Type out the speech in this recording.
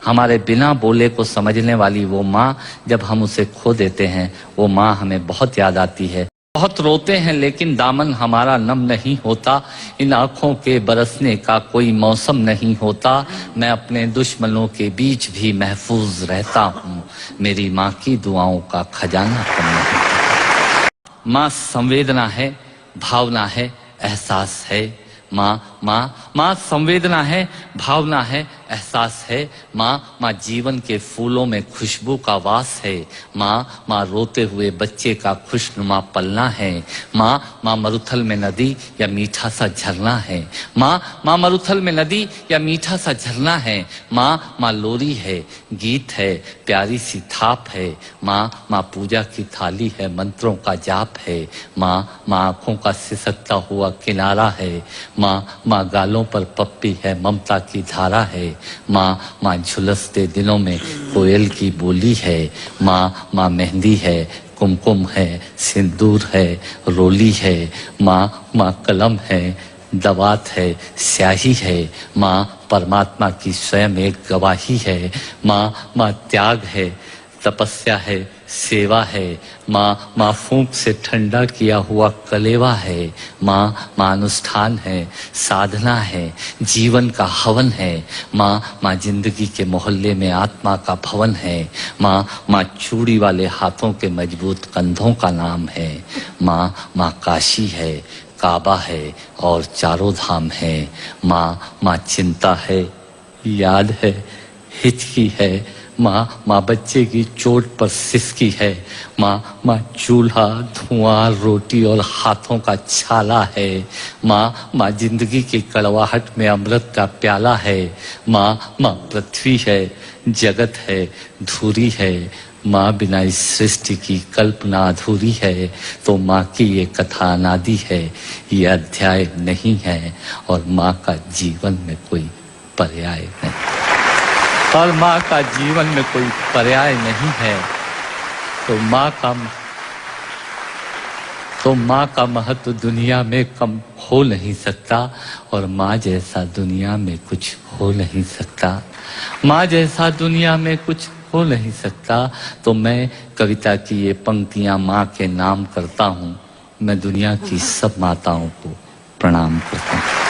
हमारे बिना बोले को समझने वाली वो माँ, जब हम उसे खो देते हैं, वो माँ हमें बहुत याद आती है। बहुत रोते हैं लेकिन दामन हमारा नम नहीं होता, इन आँखों के बरसने का कोई मौसम नहीं होता। मैं अपने दुश्मनों के बीच भी महफूज रहता हूँ, मेरी माँ की दुआओं का खजाना कम नहीं। माँ संवेदना है, भावना है, एहसास है। माँ संवेदना है, भावना है, एहसास है। माँ जीवन के फूलों में खुशबू का वास है। माँ रोते हुए बच्चे का खुशनुमा पलना है। माँ मरुथल में नदी या मीठा सा झरना है। माँ मरुथल में नदी या मीठा सा झरना है। माँ लोरी है, गीत है, प्यारी सी थाप है। माँ पूजा की थाली है, मंत्रों का जाप है। माँ आंखों का सिसकता हुआ किनारा है। माँ गालों पर पप्पी है, ममता की धारा है। माँ झुलसते दिनों में कोयल की बोली है। माँ मेहंदी है, कुमकुम है, सिंदूर है, रोली है। माँ कलम है, दवात है, स्याही है। माँ परमात्मा की स्वयं एक गवाही है। माँ त्याग है, तपस्या है, सेवा है। माँ फूंक से ठंडा किया हुआ कलेवा है। माँ अनुष्ठान है, साधना है, जीवन का हवन है। माँ जिंदगी के मोहल्ले में आत्मा का भवन है। माँ चूड़ी वाले हाथों के मजबूत कंधों का नाम है। माँ काशी है, काबा है और चारों धाम है। माँ चिंता है, याद है, हिचकी है। माँ बच्चे की चोट पर सिसकी है। माँ चूल्हा, धुआं, रोटी और हाथों का छाला है। माँ जिंदगी की कड़वाहट में अमृत का प्याला है। माँ पृथ्वी है, जगत है, धूरी है। माँ बिना इस सृष्टि की कल्पना अधूरी है। तो माँ की ये कथा अनादि है, ये अध्याय नहीं है, और माँ का जीवन में कोई पर्याय नहीं, और माँ का जीवन में कोई पर्याय नहीं है। तो माँ का महत्व दुनिया में कम हो नहीं सकता, और माँ जैसा दुनिया में कुछ हो नहीं सकता। माँ जैसा दुनिया में कुछ हो नहीं सकता। तो मैं कविता की ये पंक्तियां माँ के नाम करता हूँ। मैं दुनिया की सब माताओं को प्रणाम करता हूँ।